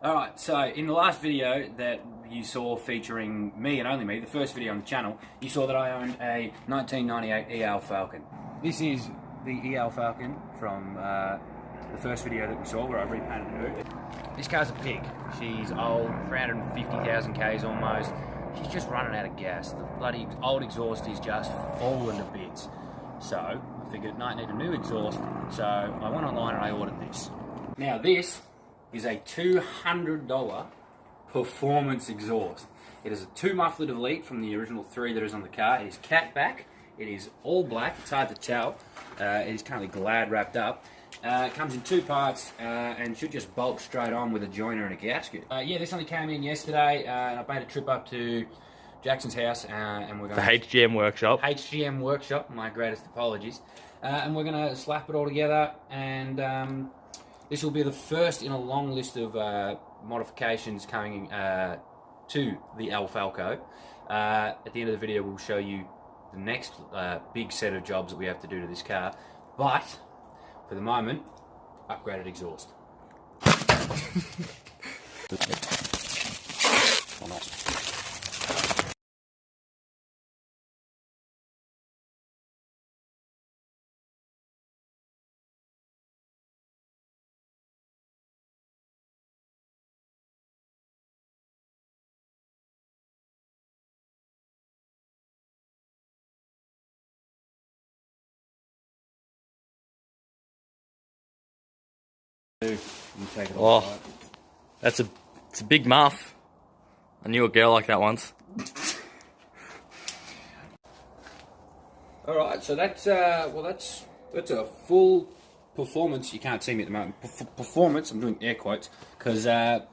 Alright, so in the last video that you saw featuring me and only me, the first video on the channel, you saw that I owned a 1998 EL Falcon. This is the EL Falcon from the first video that we saw where I repainted her. This car's a pig. She's old, 350,000 Ks almost. She's just running out of gas. The bloody old exhaust is just falling to bits. So I figured I need a new exhaust, so I went online and I ordered this. Now this is a $200 performance exhaust. It is a 2-muffler Elite from the original 3 that is on the car. It is cat back. It is all black. It's hard to tell. It is currently Glad wrapped up. It comes in 2 parts and should just bolt straight on with a joiner and a gasket. Yeah, this only came in yesterday. And I made a trip up to Jackson's house and we're going the HGM workshop. HGM workshop. My greatest apologies. And we're going to slap it all together and. This will be the first in a long list of modifications coming to the El Falco. At the end of the video, we'll show you the next big set of jobs that we have to do to this car. But, for the moment, upgraded exhaust. Oh, nice. Take it Oh, it's a big muff. I knew a girl like that once. All right, so that's that's a full performance. You can't see me at the moment. Performance. I'm doing air quotes because I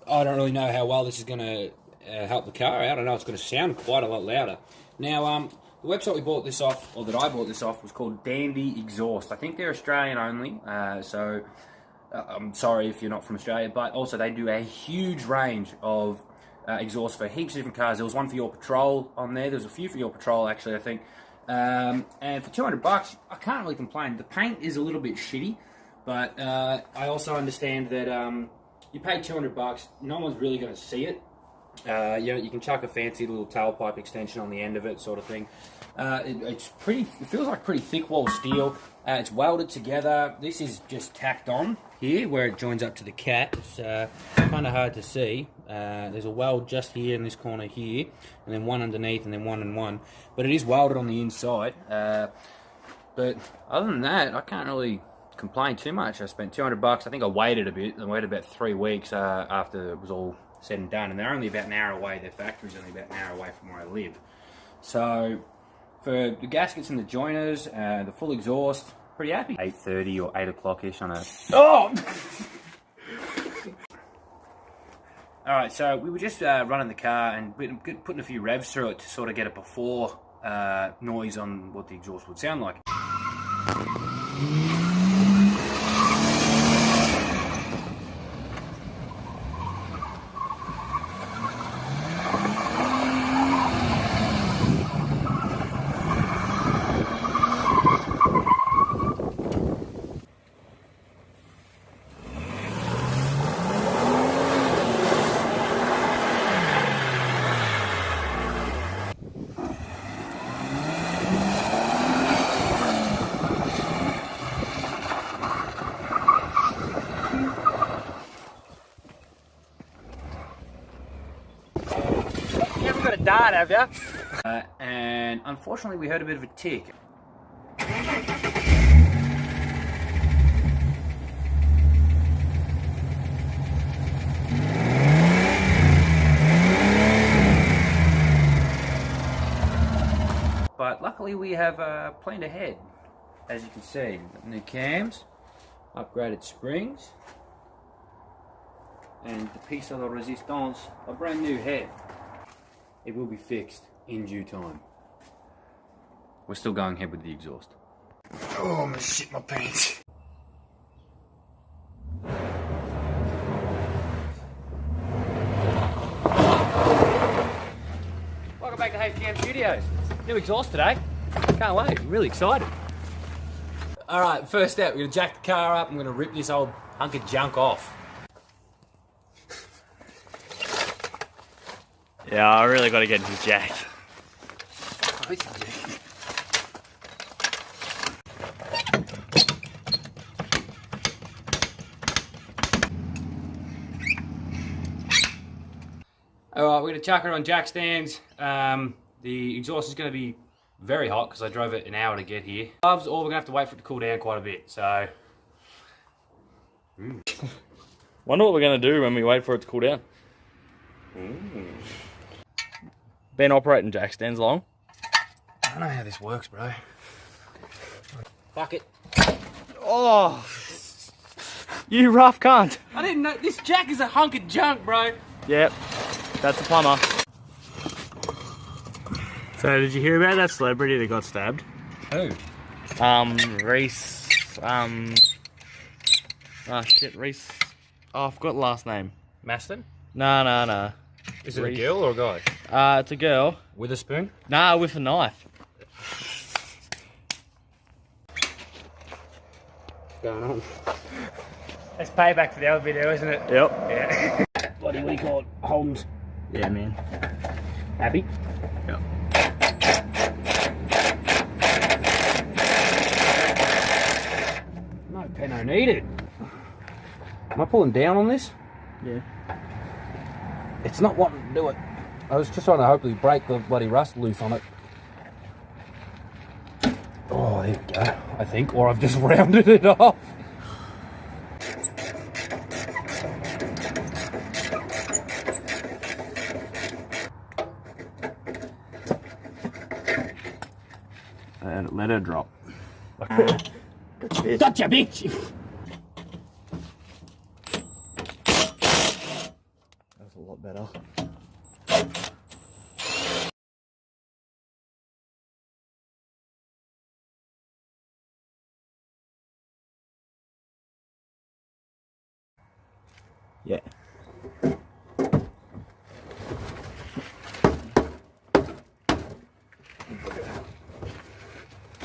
don't really know how well this is going to help the car out. I know it's going to sound quite a lot louder. Now, the website we bought this off, or that I bought this off, was called Dandy Exhaust. I think they're Australian only, so I'm sorry if you're not from Australia, but also they do a huge range of exhaust for heaps of different cars. There was one for your Patrol on there. There's a few for your Patrol, actually, I think. And for $200, I can't really complain. The paint is a little bit shitty, but I also understand that you pay $200, no one's really going to see it. You can chuck a fancy little tailpipe extension on the end of it, sort of thing. It feels like pretty thick wall steel. It's welded together. This is just tacked on here where it joins up to the cat. It's kind of hard to see. There's a weld just here in this corner here, and then one underneath, and then one and one. But it is welded on the inside. But other than that, I can't really complain too much. I spent $200. I think I waited a bit. I waited about 3 weeks after it was all said and done, and they're only about an hour away. Their factory's only about an hour away from where I live. So for the gaskets and the joiners, the full exhaust, pretty happy. 8:30 or 8 o'clock-ish on a... Oh! Alright, so we were just running the car and putting a few revs through it to sort of get a before noise on what the exhaust would sound like. You haven't got a dart, have you? And unfortunately we heard a bit of a tick. But luckily we have planned ahead. As you can see, new cams, upgraded springs, and the piece of the resistance, a brand new head. It will be fixed in due time. We're still going ahead with the exhaust. Oh, I'm gonna shit my pants. Welcome back to HGM Studios. New exhaust today. Can't wait, I'm really excited. Alright, first step, we're gonna jack the car up, I'm gonna rip this old hunk of junk off. Yeah, I really got to get into Jack. Alright, we're going to chuck it on jack stands. The exhaust is going to be very hot because I drove it an hour to get here. Gloves, or we're going to have to wait for it to cool down quite a bit, so... Wonder what we're going to do when we wait for it to cool down. Been operating jack stands long? I don't know how this works, bro. Fuck it. Oh! You rough cunt! I didn't know, this jack is a hunk of junk, bro. Yep, that's a plumber. So, did you hear about that celebrity that got stabbed? Who? Reese, oh shit, Reese. Oh, I forgot the last name. Maston? No. Is it a girl or a guy? It's a girl. With a spoon? Nah, with a knife. What's going on? That's payback for the other video, isn't it? Yep. Yeah. What do we call it? Holmes. Yeah, man. Happy? Yep. No peno needed. Am I pulling down on this? Yeah. It's not wanting to do it. I was just trying to hopefully break the bloody rust loose on it. Oh, there we go. I think, or I've just rounded it off. And let her drop. Gotcha, bitch! That's a lot better. Yeah.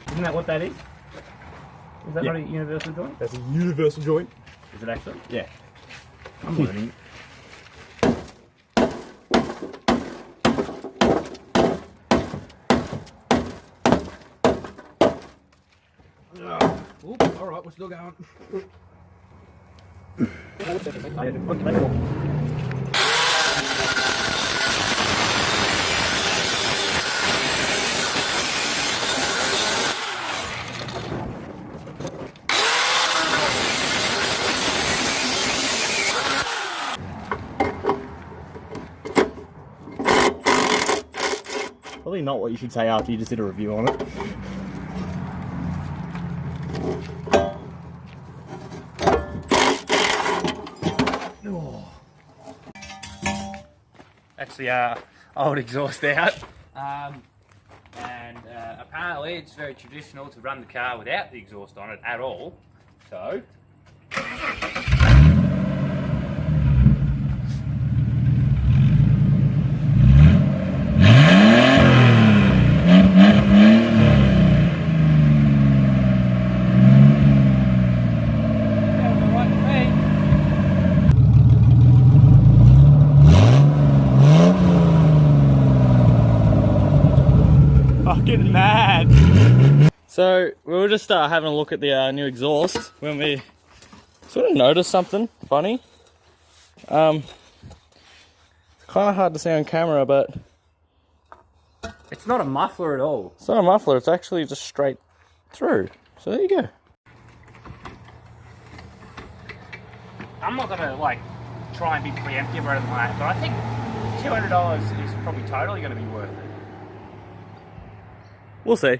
Isn't that what that is? Is that not a universal joint? That's a universal joint. Is it actually? Yeah. I'm learning. Alright, we're still going. Probably not what you should say after you just did a review on it. That's the old exhaust out. And apparently it's very traditional to run the car without the exhaust on it at all. So... Fucking mad. So we were just having a look at the new exhaust when we sort of noticed something funny. It's kind of hard to see on camera, but It's not a muffler at all. it's not a muffler. It's actually just straight through. So there you go. I'm not gonna like try and be preemptive or anything like that, but I think $200 is probably totally gonna be worth it. We'll see.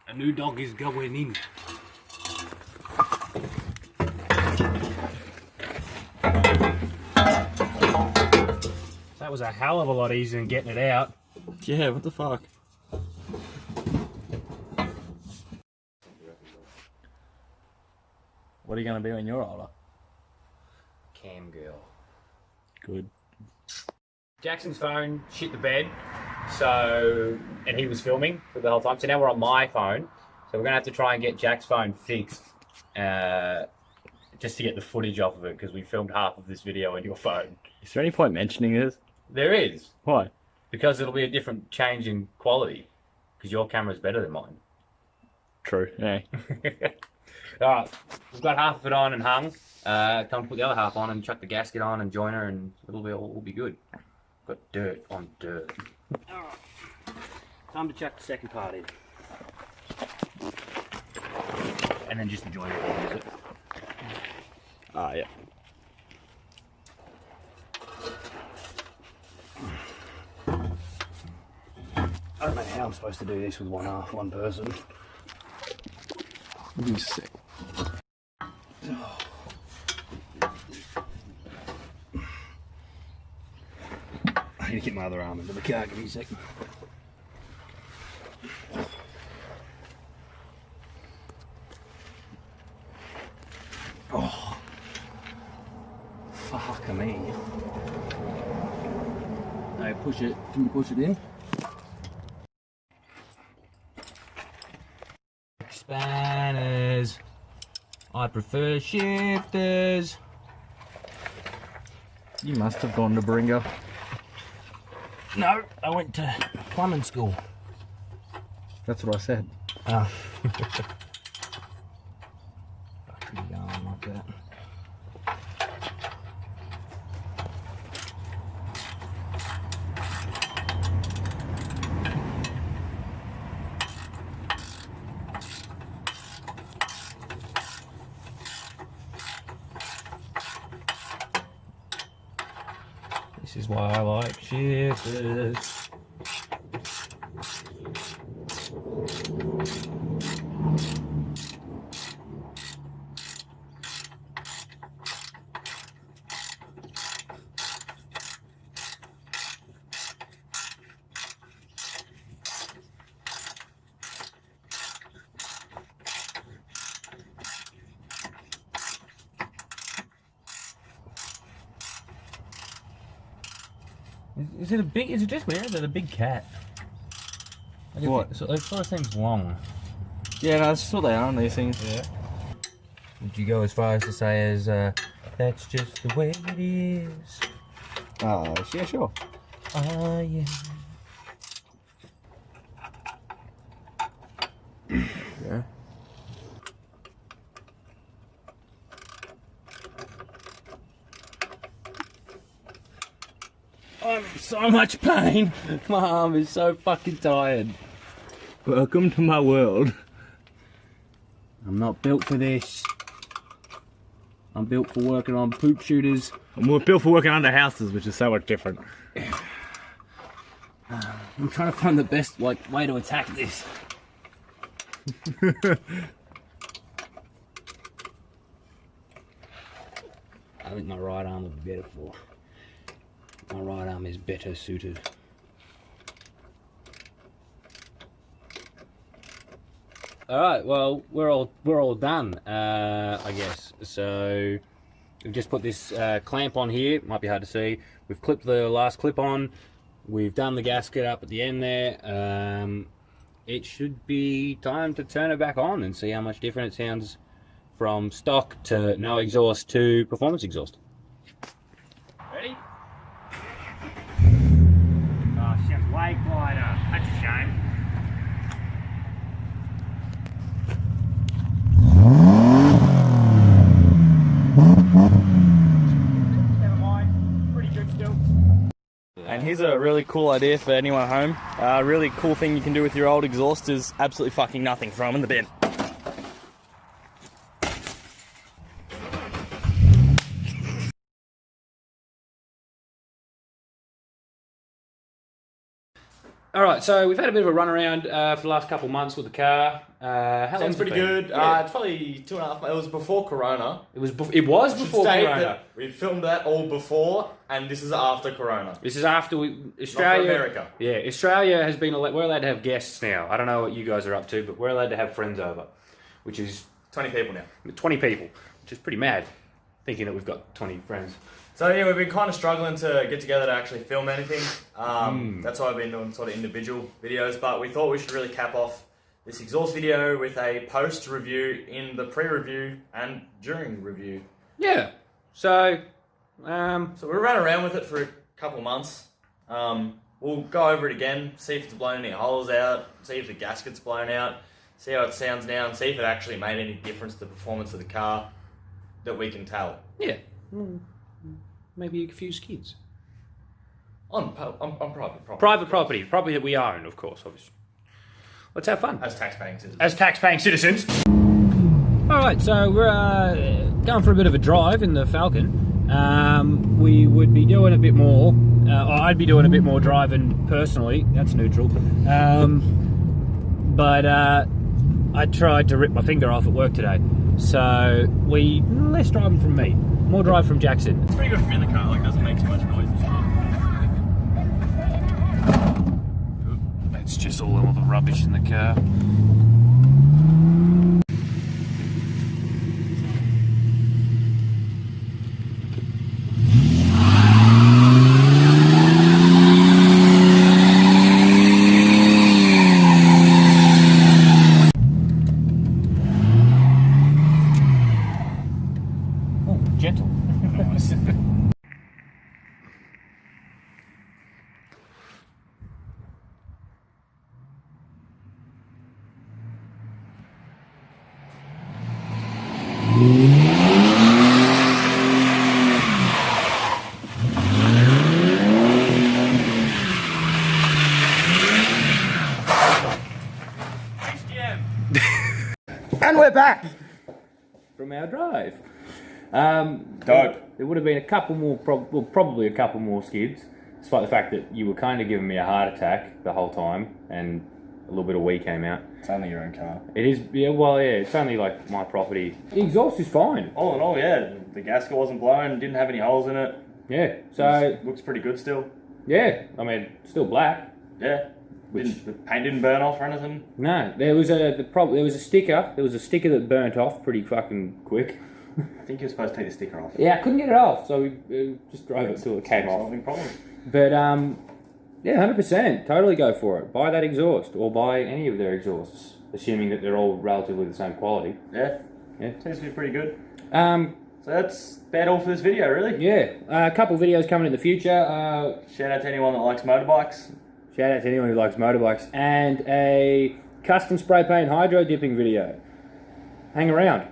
A new dog is going in. That was a hell of a lot easier than getting it out. Yeah, what the fuck? What are you going to be when you're older? Cam girl. Good. Jackson's phone shit the bed, so, and he was filming for the whole time. So now we're on my phone, so we're gonna have to try and get Jack's phone fixed just to get the footage off of it because we filmed half of this video on your phone. Is there any point mentioning this? There is. Why? Because it'll be a different change in quality because your camera's better than mine. True, yeah. Alright, we've got half of it on and hung. Time to put the other half on and chuck the gasket on and joiner and it'll be good. Got dirt on dirt. Alright, time to chuck the second part in. And then just the joiner will use it. Ah, yeah. I don't know how I'm supposed to do this with one person. Give me a sec. I need to get my other arm into the car, give me a sec. Oh. Fuck me. No, push it. Can you push it in? Spanners. I prefer shifters. You must have gone to Baringa. No, I went to plumbing school. That's what I said. I could be going like that. This is why I like shifters. Is it a big? Is it just weird? Is it a big cat? Like What? It sort of seems long. Yeah, no, that's just what they are on these things. Yeah. Would you go as far as to say as that's just the way it is? Yeah, sure. Ah, yeah. Yeah. I'm in so much pain. My arm is so fucking tired. Welcome to my world. I'm not built for this. I'm built for working on poop shooters. And we're built for working under houses, which is so much different. I'm trying to find the best way to attack this. I think my right arm would be better for. My right arm is better suited. All right, well, we're all done, I guess. So we've just put this clamp on here. Might be hard to see. We've clipped the last clip on. We've done the gasket up at the end there. It should be time to turn it back on and see how much different it sounds from stock to no exhaust to performance exhaust. Ready? Oh, it sounds way quieter. That's a shame. Never mind. Pretty good still. And here's a really cool idea for anyone at home. A really cool thing you can do with your old exhaust is absolutely fucking nothing. Throw them in the bin. All right, so we've had a bit of a run around for the last couple of months with the car. How Sounds pretty good. Yeah. It's probably 2.5 months. It was before Corona. It was before State Corona. that we filmed that all before, and this is after Corona. This is after Australia. Not for America. Yeah, Australia has been. We're allowed to have guests now. I don't know what you guys are up to, but we're allowed to have friends over, which is 20 people now. 20 people, which is pretty mad. Thinking that we've got 20 friends. So yeah, we've been kind of struggling to get together to actually film anything. That's why I've been doing sort of individual videos, but we thought we should really cap off this exhaust video with a post review in the pre-review and during review. Yeah. So, So we'll run around with it for a couple months. We'll go over it again, see if it's blown any holes out, see if the gasket's blown out, see how it sounds now, and see if it actually made any difference to the performance of the car that we can tell. yeah. Maybe a few skids. On private property. Private property that we own, of course, obviously. Let's have fun. As tax-paying citizens. As tax-paying citizens. Alright, so we're going for a bit of a drive in the Falcon. We would be doing a bit more, or I'd be doing a bit more driving personally, that's neutral. But I tried to rip my finger off at work today. So less driving from me, more drive from Jackson. It's pretty good for me in the car, like, doesn't make too much noise and stuff. It's just all the rubbish in the car. Oh, gentle. And we're back from our drive. Dope. There would have been a couple more, probably a couple more skids, despite the fact that you were kind of giving me a heart attack the whole time, and a little bit of wee came out. It's only your own car. It is, yeah, well, yeah, it's only like my property. The exhaust is fine. All in all, yeah, the gasket wasn't blown, didn't have any holes in it. Yeah, so, Looks pretty good still. yeah, I mean, still black. Yeah. The paint didn't burn off or anything. No, there was a sticker. There was a sticker that burnt off pretty fucking quick. I think you're supposed to take the sticker off. Yeah, I couldn't get it off, so we just drove it till it came off. Solving problem. But yeah, 100%, totally go for it. Buy that exhaust, or buy any of their exhausts, assuming that they're all relatively the same quality. Yeah. Yeah. Seems to be pretty good. So that's about all for this video, really. yeah, a couple of videos coming in the future. Shout out to anyone that likes motorbikes. Shout out to anyone who likes motorbikes, and a custom spray paint hydro dipping video. Hang around.